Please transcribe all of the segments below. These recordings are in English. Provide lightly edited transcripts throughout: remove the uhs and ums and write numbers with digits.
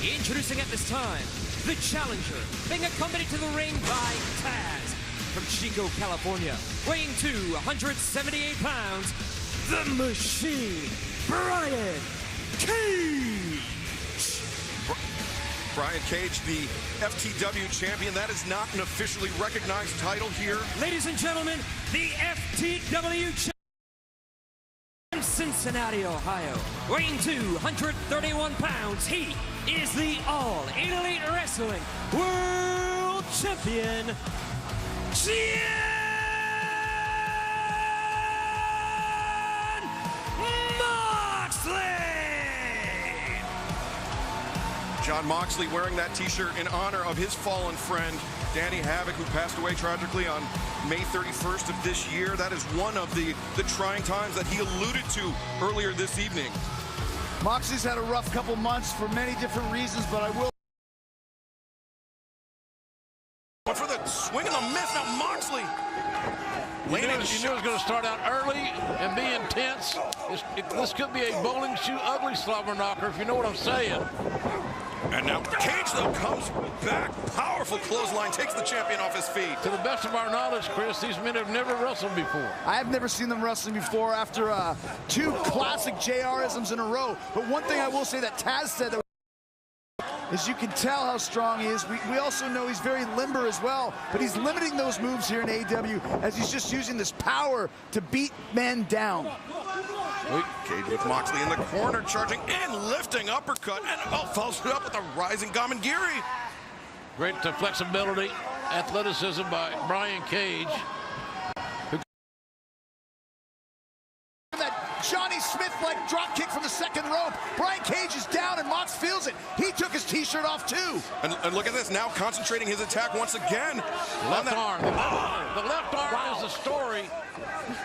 Introducing at this time, the challenger, being accompanied to the ring by Taz. From Chico, California, weighing 278 pounds, the Machine, Brian Cage. Brian Cage, the FTW champion. That is not an officially recognized title here. Ladies and gentlemen, the FTW champion from Cincinnati, Ohio, weighing 231 pounds. He is the All Elite Wrestling World Champion, Jon Moxley! Jon Moxley wearing that t-shirt in honor of his fallen friend, Danny Havoc, who passed away tragically on May 31st of this year. That is one of the trying times that he alluded to earlier this evening. Moxley's had a rough couple months for many different reasons, but I will. But for the swing and the miss, now Moxley. You knew it was going to start out early and be intense. This could be a bowling shoe ugly slobber knocker, if you know what I'm saying. And now Cage, though, comes back. Powerful clothesline, takes the champion off his feet. To the best of our knowledge, Chris, these men have never wrestled before. I have never seen them wrestling before after two classic JR-isms in a row. But one thing I will say that Taz said that is you can tell how strong he is. We also know he's very limber as well, but he's limiting those moves here in AEW as he's just using this power to beat men down. Cage with Moxley in the corner, charging in, lifting uppercut, and follows it up with a rising Gamangiri. Great flexibility, athleticism by Brian Cage. That Johnny Smith-like drop kick from the second rope. Brian Cage is down and Mox feels it. He took his t-shirt off too. And look at this, now concentrating his attack once again. Left arm. The left arm is the story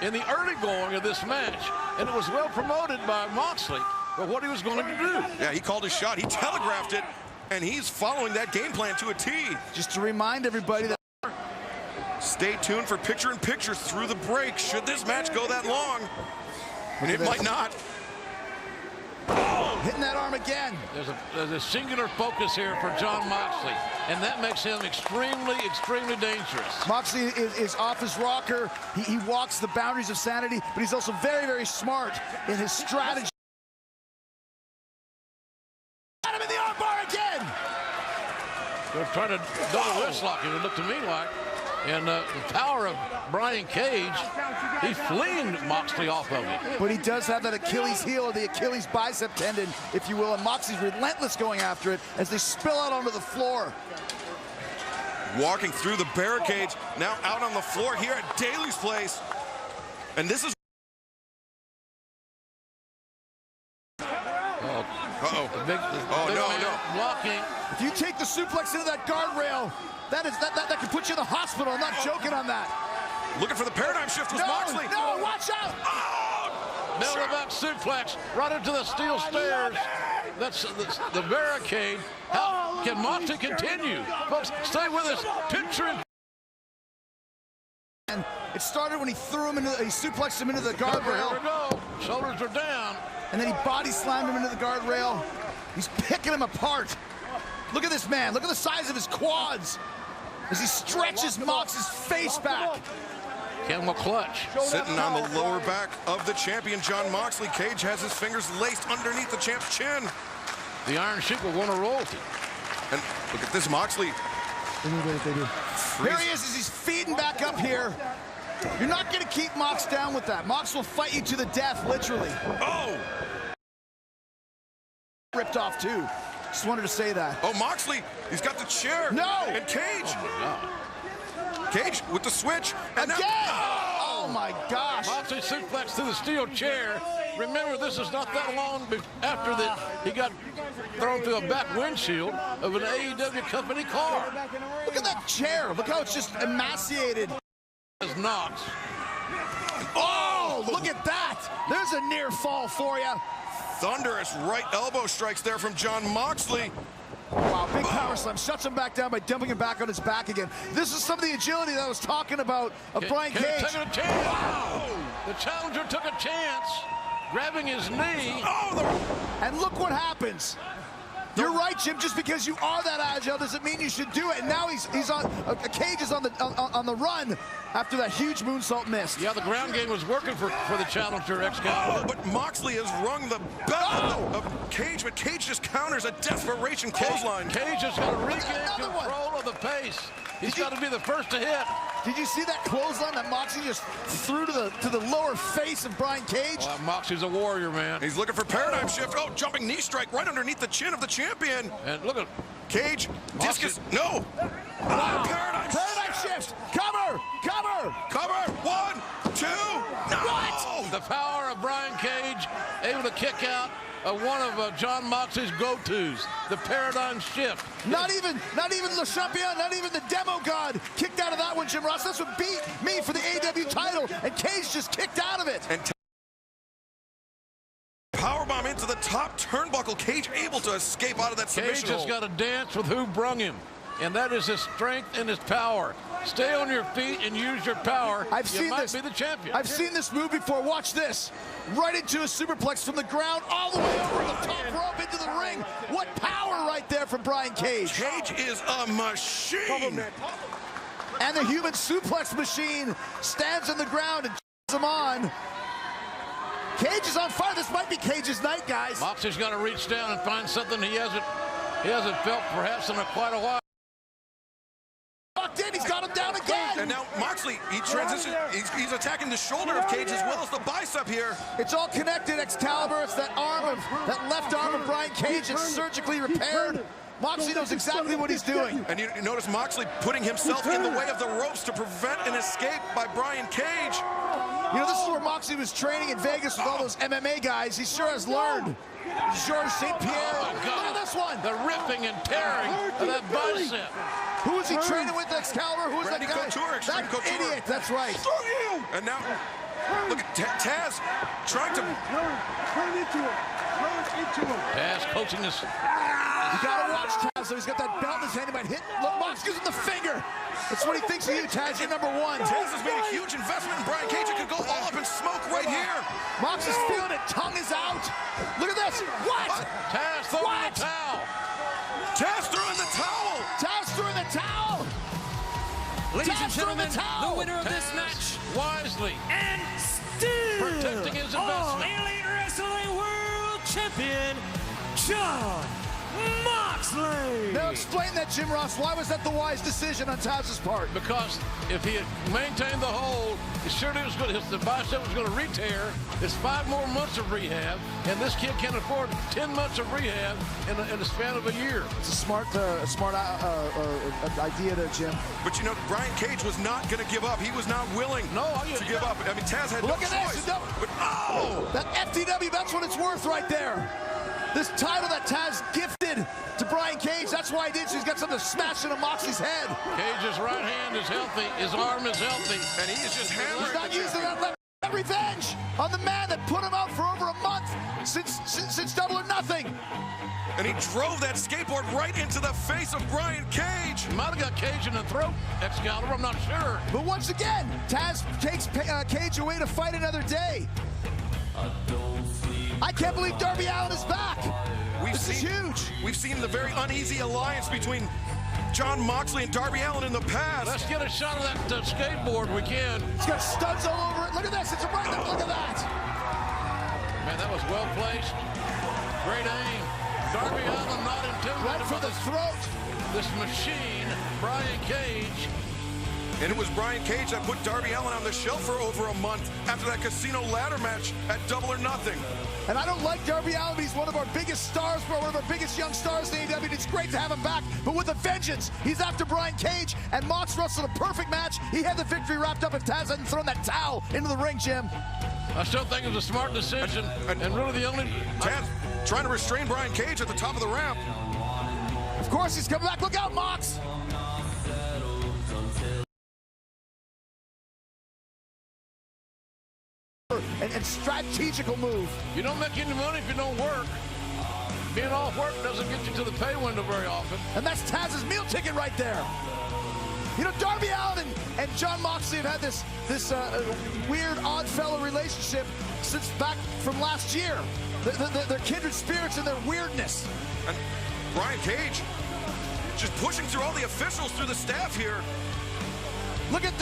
in the early going of this match. And it was well promoted by Moxley for what he was going to do. Yeah, he called his shot, he telegraphed it, and he's following that game plan to a T. Just to remind everybody that stay tuned for picture-in-picture through the break should this match go that long. And it might not. Oh, hitting that arm again. There's a singular focus here for Jon Moxley, and that makes him extremely, extremely dangerous. Moxley is off his rocker. He walks the boundaries of sanity, but he's also very, very smart in his strategy. Got him in the armbar again. They're trying to double wrist lock him, it looked to me like. And the power of Brian Cage, he's fleeing Moxley off of him. But he does have that Achilles heel, or the Achilles bicep tendon, if you will, and Moxley's relentless going after it as they spill out onto the floor. Walking through the barricades, now out on the floor here at Daly's place. And this is... No. Blocking. If you take the suplex into that guardrail, that could put you in the hospital. I'm not joking on that. Looking for the paradigm shift was Moxley. No, watch out! Oh! Nailed back suplex right into the steel stairs. That's the barricade. How can Moxley continue? Folks, stay with us. Picture in. And it started when he threw him he suplexed him into the guardrail. Here we go. Shoulders are down. And then he body slammed him into the guardrail. He's picking him apart. Look at this man. Look at the size of his quads as he stretches Mox's face back. Camel clutch. Sitting on the lower back of the champion, Jon Moxley. Cage has his fingers laced underneath the champ's chin. The Iron Sheik will want a royalty. And look at this, Moxley. Here he is as he's feeding back up here. You're not going to keep Mox down with that. Mox will fight you to the death, literally. Oh! Ripped off, too. Just wanted to say that. Oh, Moxley, he's got the chair. No! And Cage. Oh, Cage with the switch. And again! Now, oh, my gosh. Moxley suplex to the steel chair. Remember, this is not that long after that he got thrown through a back windshield of an AEW company car. Look at that chair. Look how it's just emaciated. As Knox. Oh, look at that. There's a near fall for you. Thunderous right elbow strikes there from Jon Moxley. Wow, big power slam. Shuts him back down by dumping him back on his back again. This is some of the agility that I was talking about of Brian Cage. Taking a chance. Wow. The challenger took a chance, grabbing his knee. Oh, and look what happens. You're right, Jim. Just because you are that agile doesn't mean you should do it. And now he's on Cage is on the run after that huge moonsault miss. Yeah, the ground game was working for the challenger, Excalibur. Oh, but Moxley has rung the bell of Cage, but Cage just counters a desperation clothesline. Cage has got to regain control of the pace. He's got to be the first to hit. Did you see that clothesline that Moxley just threw to the lower face of Brian Cage? Well, Moxley's a warrior, man. He's looking for paradigm shift. Oh, jumping knee strike right underneath the chin of the champion. And look at Cage. Moxley. Discus. No. Paradigm shift. Cover. Cover. 1, 2. No. What? the power of Brian Cage, able to kick out one of Jon Moxley's go-tos, the paradigm shift. Not even Le Champion, not even the demo god kicked out of that one, Jim Ross. That's what beat me for the AEW title, and Cage just kicked out of it. And powerbomb into the top turnbuckle. Cage able to escape out of that submission Cage has got to dance with who brung him, and that is his strength and his power. Stay on your feet and use your power. I've seen might this. Be the champion. I've seen this move before. Watch this. Right into a superplex from the ground, all the way over the top rope into the ring. What power right there from Brian Cage. Cage is a machine. And the human suplex machine stands on the ground and him on. Cage is on fire. This might be Cage's night, guys. Moxley's got to reach down and find something he hasn't felt perhaps in quite a while. He's got him down again. And now Moxley, he transitions. He's attacking the shoulder of Cage as well as the bicep here. It's all connected, Excalibur. It's that left arm of Brian Cage that's surgically repaired. Moxley knows exactly what he's doing. And you notice Moxley putting himself in the way of the ropes to prevent an escape by Brian Cage. You know, this is where Moxley was training in Vegas with all those MMA guys. He sure has learned. George St. Pierre. Oh, look at this one. The ripping and tearing of that bicep. Who is he training with, Excalibur? Who is that guy? Extreme that Couture. idiot, that's right. And now, look at Taz trying to... Taz coaching this. You gotta watch Taz, though. He's got that belt in his hand. He might hit. Look, Mox gives him the finger. That's what he thinks of you, Taz. You're number one. Taz has made a huge investment in Brian Cage. It could go all up in smoke right here. Mox is feeling it. Tongue is out. Look at this. What? Taz throwing the towel. Taz threw in the towel. Taz threw in the towel. Ladies and Taz threw in gentlemen, the towel. the winner of this match, wisely and still protecting his All investment. Elite Wrestling World Champion, Jon Moxley. Now explain that, Jim Ross. Why was that the wise decision on Taz's part? Because if he had maintained the hold, it surely was good. The bicep was going to re-tear. It's 5 more months of rehab, and this kid can't afford 10 months of rehab in the span of a year. It's a smart idea there, Jim. But you know, Brian Cage was not going to give up. He was not willing to give up. I mean, Taz had Look no at choice. this. But, oh! That FTW, that's what it's worth right there. This title that Taz gifted to Brian Cage, that's why he did. So he's got something to smash into Moxley's head. Cage's right hand is healthy. His arm is healthy. And he is just hammering. He's not using that revenge on the man that put him out for over a month since Double or Nothing. And he drove that skateboard right into the face of Brian Cage. He might have got Cage in the throat, Excalibur, I'm not sure. But once again, Taz takes Cage away to fight another day. I can't believe Darby Allin is back. This is huge. We've seen the very uneasy alliance between Jon Moxley and Darby Allin in the past. Let's get a shot of that skateboard we can. It's got studs all over it. Look at this. It's a right there. Look at that. Man, that was well placed. Great aim. Darby Allin not intimidated. Right for the throat. This machine, Brian Cage. And it was Brian Cage that put Darby Allin on the shelf for over a month after that casino ladder match at Double or Nothing. And I don't like Darby Allin, but he's one of our biggest stars, one of our biggest young stars in AEW. It's great to have him back, but with a vengeance. He's after Brian Cage, and Mox wrestled a perfect match. He had the victory wrapped up if Taz hadn't thrown that towel into the ring, Jim. I still think it was a smart decision, and really the only... Taz trying to restrain Brian Cage at the top of the ramp. Of course, he's coming back. Look out, Mox. And strategical move. You don't make any money if you don't work. Being off work doesn't get you to the pay window very often. And that's Taz's meal ticket right there. You know, Darby Allin and Jon Moxley have had this weird, odd fellow relationship since back from last year. They're kindred spirits in their weirdness. Brian Cage just pushing through all the officials, through the staff here. Look at